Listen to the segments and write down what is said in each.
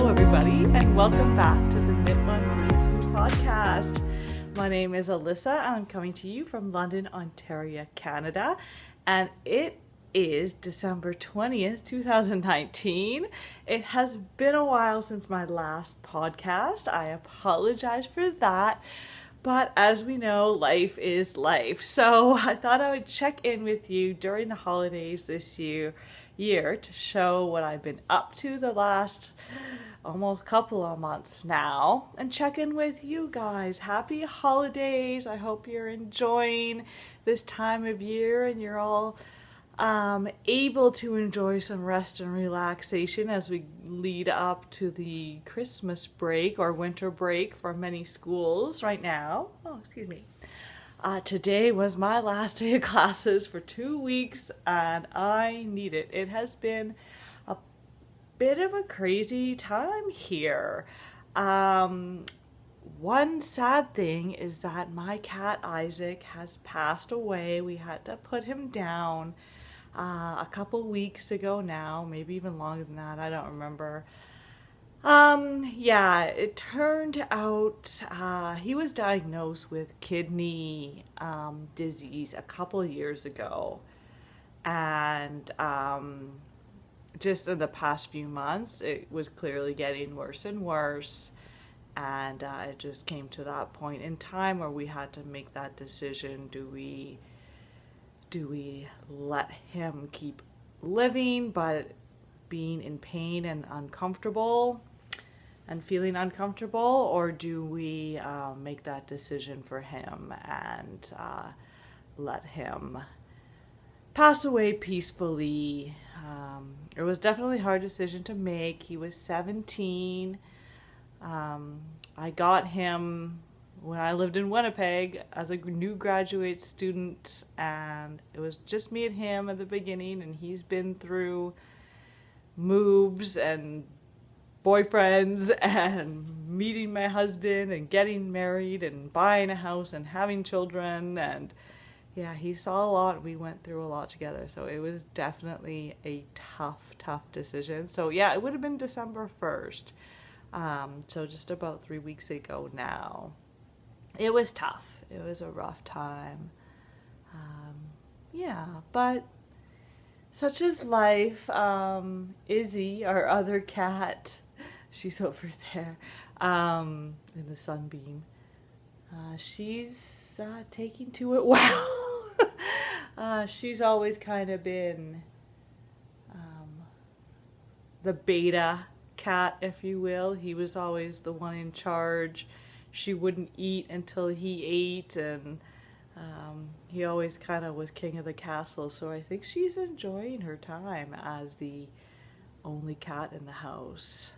Hello everybody, and welcome back to the Knit1 Breathe podcast. My name is Alyssa, and I'm coming to you from London, Ontario, Canada, and it is December 20th, 2019. It has been a while since my last podcast. I apologize for that, but as we know, life is life. So I thought I would check in with you during the holidays this year to show what I've been up to the last almost couple of months now, and check in with you guys. Happy holidays. I hope you're enjoying this time of year and you're all able to enjoy some rest and relaxation as we lead up to the Christmas break or winter break for many schools right now. Today was my last day of classes for 2 weeks, and I need it. It has been a bit of a crazy time here. One sad thing is that my cat Isaac has passed away. We had to put him down a couple weeks ago now, maybe even longer than that. I don't remember. It turned out he was diagnosed with kidney disease a couple of years ago, and just in the past few months it was clearly getting worse and worse, and it just came to that point in time where we had to make that decision. Do we let him keep living but being in pain and uncomfortable and feeling uncomfortable, or do we make that decision for him and let him pass away peacefully? It was definitely a hard decision to make. He was 17. I got him when I lived in Winnipeg as a new graduate student, and it was just me and him at the beginning, and he's been through moves and boyfriends and meeting my husband and getting married and buying a house and having children, and he saw a lot. We went through a lot together, so it was definitely a tough decision. So it would have been December 1st, so just about 3 weeks ago now. It was tough. It was a rough time. But such is life. Izzy, our other cat, she's over there in the sunbeam. She's taking to it well. She's always kind of been the beta cat, if you will. He was always the one in charge. She wouldn't eat until he ate, and he always kind of was king of the castle. So I think she's enjoying her time as the only cat in the house.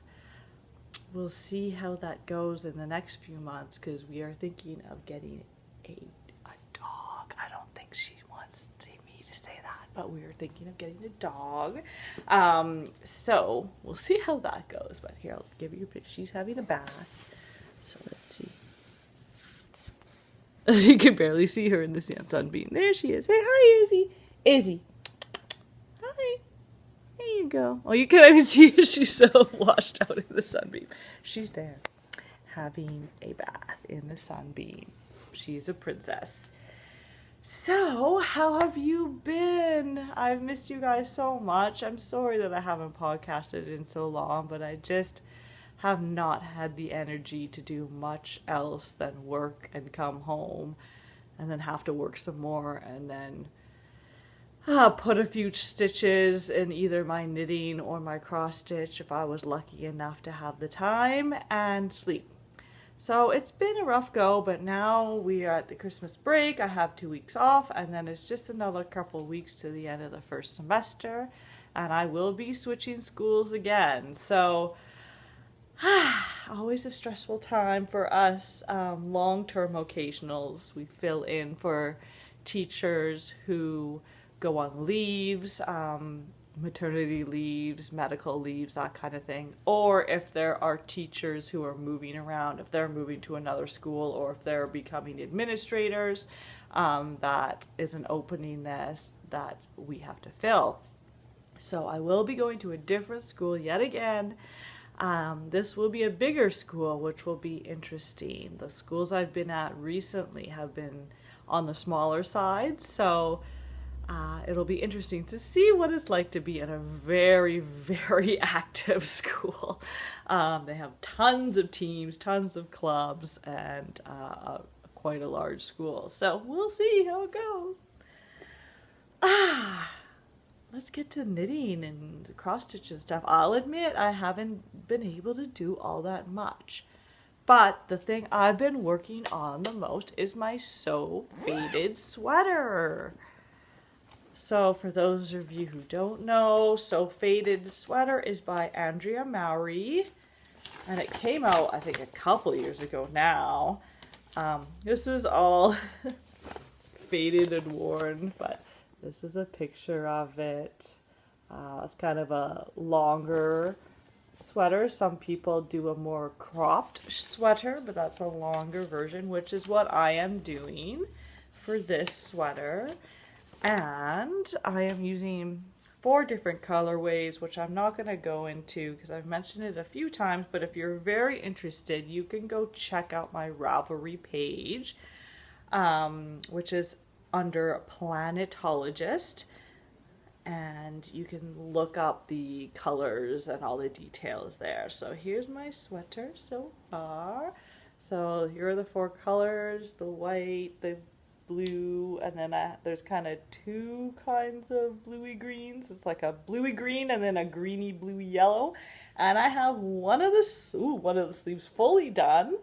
We'll see how that goes in the next few months, because we are thinking of getting a dog. I don't think she wants me to say that, but we are thinking of getting a dog. So we'll see how that goes. But here, I'll give you a picture. She's having a bath. So let's see. You can barely see her in the sunbeam. There she is. Hey, hi, Izzy. Izzy. Hi. There you go. Oh, you can't even see her. She's so washed out in the sunbeam. She's there having a bath in the sunbeam. She's a princess. So, how have you been? I've missed you guys so much. I'm sorry that I haven't podcasted in so long, but I just have not had the energy to do much else than work and come home and then have to work some more and then put a few stitches in either my knitting or my cross stitch if I was lucky enough to have the time, and sleep. So it's been a rough go, but now we are at the Christmas break. I have 2 weeks off, and then it's just another couple of weeks to the end of the first semester, and I will be switching schools again. So always a stressful time for us long-term occasionals. We fill in for teachers who go on leaves, maternity leaves, medical leaves, that kind of thing. Or if there are teachers who are moving around, if they're moving to another school, or if they're becoming administrators, that is an opening that we have to fill. So I will be going to a different school yet again. This will be a bigger school, which will be interesting. The schools I've been at recently have been on the smaller side, so it'll be interesting to see what it's like to be in a very, very active school. They have tons of teams, tons of clubs, and quite a large school. So we'll see how it goes. Let's get to knitting and cross stitch and stuff. I'll admit I haven't been able to do all that much. But the thing I've been working on the most is my So Faded sweater. So for those of you who don't know, So Faded sweater is by Andrea Mowry. And it came out, I think, a couple years ago now. This is all faded and worn, but this is a picture of it. It's kind of a longer sweater. Some people do a more cropped sweater, but that's a longer version, which is what I am doing for this sweater. And I am using 4 different colorways, which I'm not going to go into because I've mentioned it a few times, but if you're very interested, you can go check out my Ravelry page, which is under Planetologist, and you can look up the colors and all the details there. So here's my sweater so far. So here are the 4 colors, the white, the blue, and then there's kind of 2 kinds of bluey greens. It's like a bluey green and then a greeny bluey yellow. And I have one of the sleeves fully done.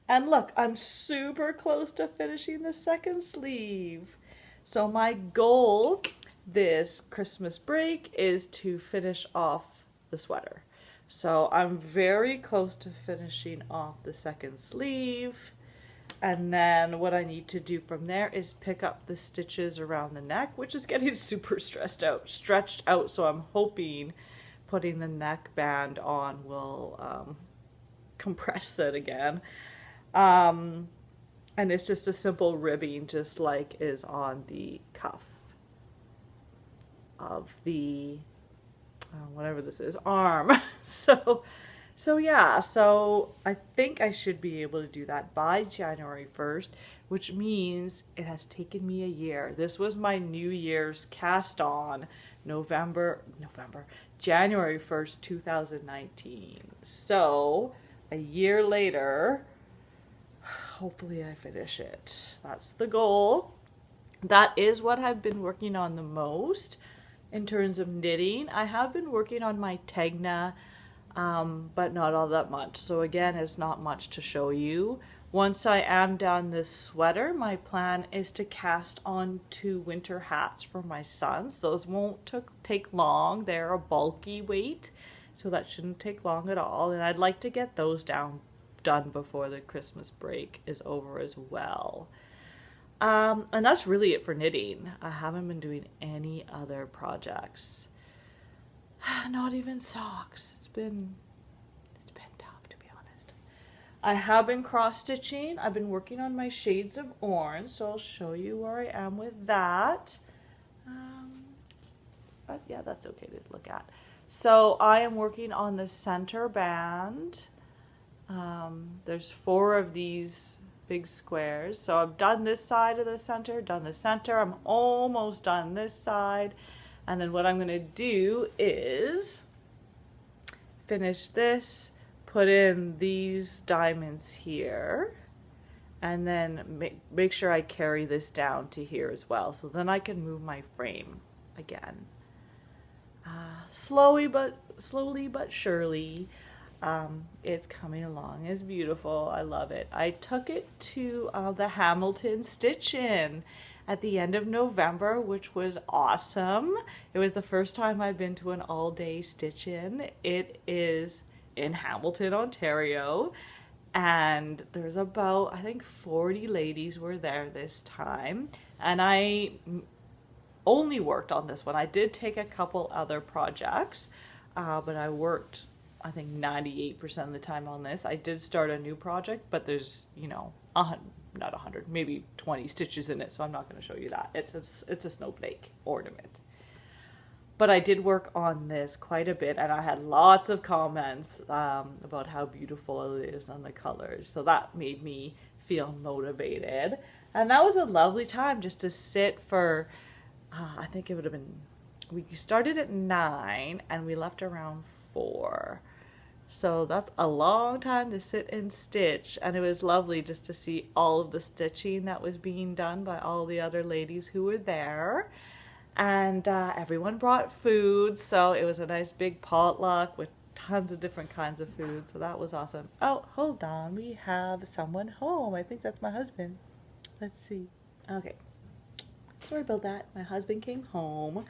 And look, I'm super close to finishing the second sleeve. So my goal this Christmas break is to finish off the sweater. So I'm very close to finishing off the second sleeve. And then what I need to do from there is pick up the stitches around the neck, which is getting super stretched out. So I'm hoping putting the neckband on will compress it again. And it's just a simple ribbing, just like is on the cuff of the, whatever this is, arm. So yeah, so I think I should be able to do that by January 1st, which means it has taken me a year. This was my New Year's cast on January 1st, 2019. So a year later, hopefully I finish it. That's the goal. That is what I've been working on the most in terms of knitting. I have been working on my Tegna, but not all that much. So again, it's not much to show you. Once I am done this sweater, my plan is to cast on 2 winter hats for my sons. Those won't take long. They're a bulky weight, so that shouldn't take long at all. And I'd like to get those done before the Christmas break is over as well. And that's really it for knitting. I haven't been doing any other projects. Not even socks. It's been tough, to be honest. I have been cross-stitching. I've been working on my shades of orange, so I'll show you where I am with that. But yeah, that's okay to look at. So I am working on the center band. There's 4 of these big squares. So I've done this side of the center, done the center. I'm almost done this side. And then what I'm going to do is finish this, put in these diamonds here, and then make sure I carry this down to here as well. So then I can move my frame again. Slowly but surely. It's coming along. It's beautiful. I love it. I took it to the Hamilton Stitch-In at the end of November, which was awesome. It was the first time I've been to an all-day stitch-in. It is in Hamilton, Ontario, and there's about, I think 40 ladies were there this time, and I only worked on this one. I did take a couple other projects, but I worked, I think, 98% of the time on this. I did start a new project, but there's, not 100, maybe 20 stitches in it, so I'm not going to show you that. It's a snowflake ornament. But I did work on this quite a bit, and I had lots of comments about how beautiful it is and the colors. So that made me feel motivated. And that was a lovely time just to sit for, I think it would have been, we started at 9 and we left around 4. So that's a long time to sit and stitch, and it was lovely just to see all of the stitching that was being done by all the other ladies who were there. And everyone brought food, so it was a nice big potluck with tons of different kinds of food, so that was awesome. Oh, hold on, we have someone home. I think that's my husband. Let's see. Okay, sorry about that. My husband came home,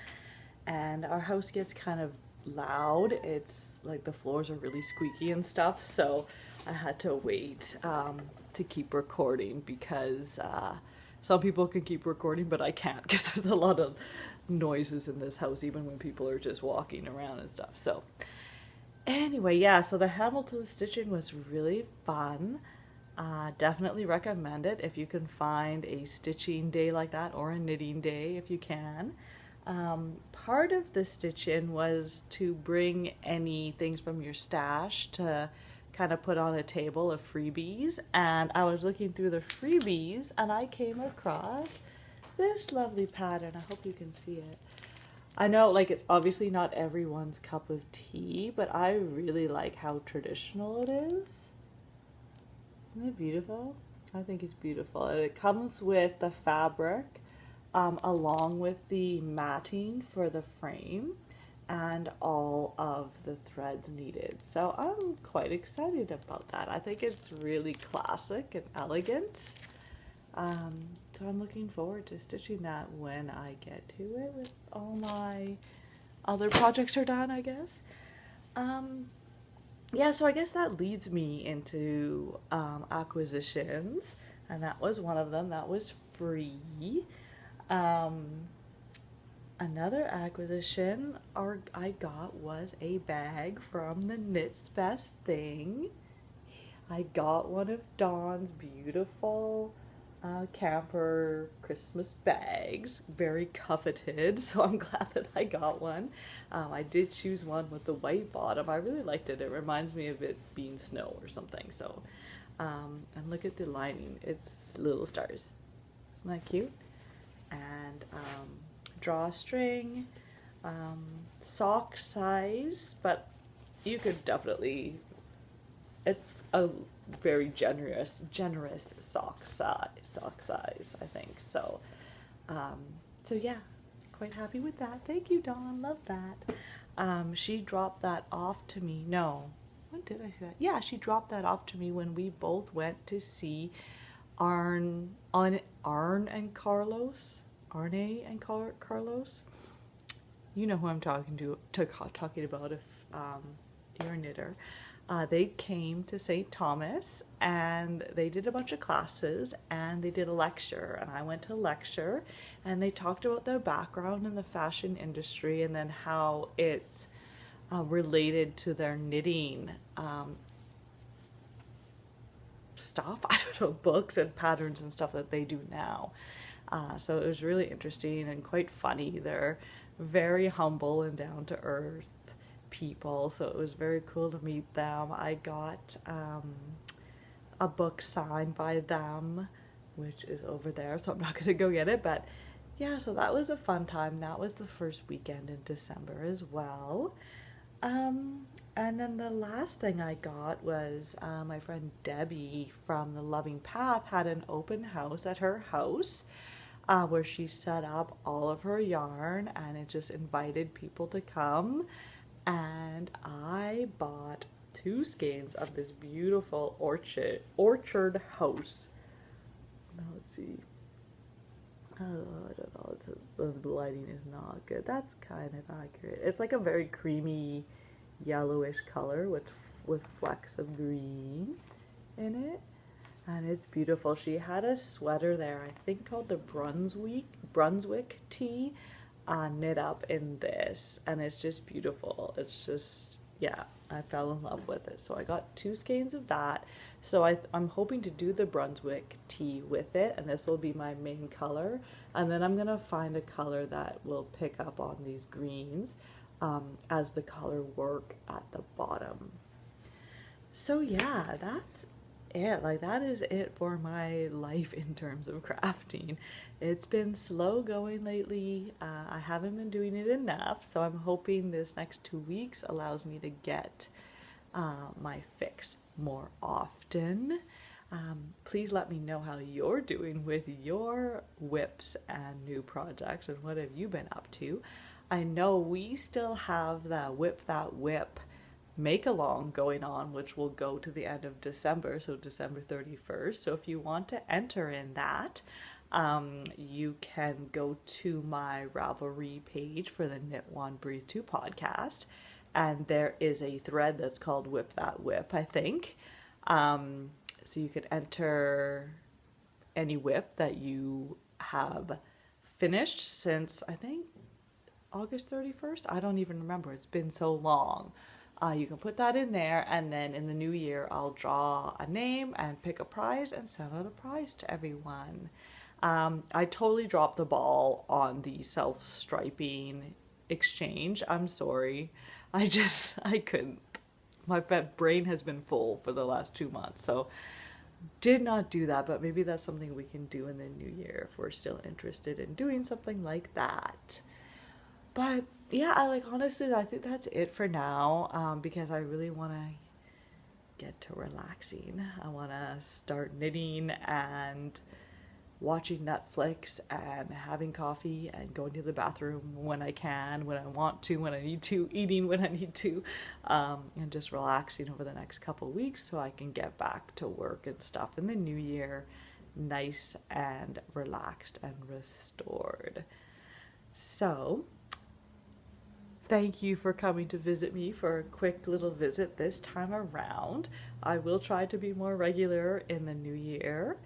and our house gets kind of loud. It's like the floors are really squeaky and stuff, so I had to wait to keep recording because some people can keep recording, but I can't because there's a lot of noises in this house, even when people are just walking around and stuff. So anyway, yeah, so the Hamilton stitching was really fun. Definitely recommend it if you can find a stitching day like that, or a knitting day if you can. Part of the stitch-in was to bring any things from your stash to kind of put on a table of freebies, and I was looking through the freebies and I came across this lovely pattern. I hope you can see it. I know, like, it's obviously not everyone's cup of tea, but I really like how traditional it is. Isn't it beautiful? I think it's beautiful. And it comes with the fabric along with the matting for the frame and all of the threads needed. So I'm quite excited about that. I think it's really classic and elegant. So I'm looking forward to stitching that when I get to it, with all my other projects are done, I guess. Yeah, so I guess that leads me into acquisitions, and that was one of them. That was free. Another acquisition I got was a bag from the Knit's Best Thing. I got one of Dawn's beautiful camper Christmas bags, very coveted, so I'm glad that I got one. I did choose one with the white bottom. I really liked it. It reminds me of it being snow or something. So, and look at the lining. It's little stars. Isn't that cute? And drawstring, sock size, but you could definitely, it's a very generous sock size, I think. So, so yeah, quite happy with that. Thank you, Dawn. Love that. She dropped that off to me. No, when did I see that? Yeah, she dropped that off to me when we both went to see Arne and Carlos. You know who I'm talking about if you're a knitter. They came to St. Thomas and they did a bunch of classes and they did a lecture, and I went to lecture, and they talked about their background in the fashion industry and then how it's related to their knitting stuff. I don't know, books and patterns and stuff that they do now. So it was really interesting and quite funny. They're very humble and down to earth people, so it was very cool to meet them. I got a book signed by them, which is over there, so I'm not gonna go get it, but yeah, so that was a fun time. That was the first weekend in December as well. And then the last thing I got was my friend Debbie from The Loving Path had an open house at her house where she set up all of her yarn, and it just invited people to come. And I bought 2 skeins of this beautiful orchard house. Now let's see. Oh, I don't know. The lighting is not good. That's kind of accurate. It's like a very creamy yellowish color with flecks of green in it, and it's beautiful. She had a sweater there, I think called the Brunswick tee, knit up in this, and it's just beautiful. It's just yeah, I fell in love with it. So I got 2 skeins of that. So I'm hoping to do the Brunswick tea with it, and this will be my main color. And then I'm gonna find a color that will pick up on these greens as the color work at the bottom. So yeah, that's it. Like, that is it for my life in terms of crafting. It's been slow going lately. I haven't been doing it enough, so I'm hoping this next 2 weeks allows me to get my fix more often. Please let me know how you're doing with your whips and new projects, and what have you been up to. I know we still have the Whip That Whip make-along going on, which will go to the end of December, so December 31st. So if you want to enter in that, you can go to my Ravelry page for the Knit1 Breathe 2 podcast, and there is a thread that's called Whip That Whip, I think. So you could enter any whip that you have finished since, I think, August 31st. I don't even remember. It's been so long. You can put that in there, and then in the new year I'll draw a name and pick a prize and send out a prize to everyone. I totally dropped the ball on the self-striping exchange. I'm sorry. I couldn't. My brain has been full for the last 2 months, so did not do that, but maybe that's something we can do in the new year if we're still interested in doing something like that. But yeah, honestly, I think that's it for now, because I really want to get to relaxing. I want to start knitting and watching Netflix and having coffee and going to the bathroom when I can, when I want to, when I need to, eating when I need to, and just relaxing over the next couple weeks so I can get back to work and stuff in the new year, nice and relaxed and restored. So thank you for coming to visit me for a quick little visit this time around. I will try to be more regular in the new year.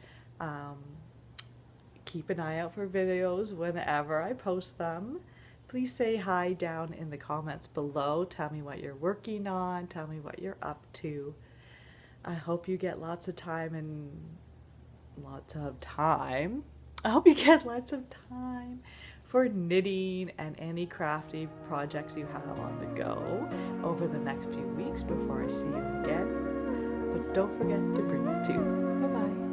Keep an eye out for videos whenever I post them. Please say hi down in the comments below. Tell me what you're working on. Tell me what you're up to. I hope you get lots of time and lots of time. I hope you get lots of time for knitting and any crafty projects you have on the go over the next few weeks before I see you again. But don't forget to breathe too. Bye-bye.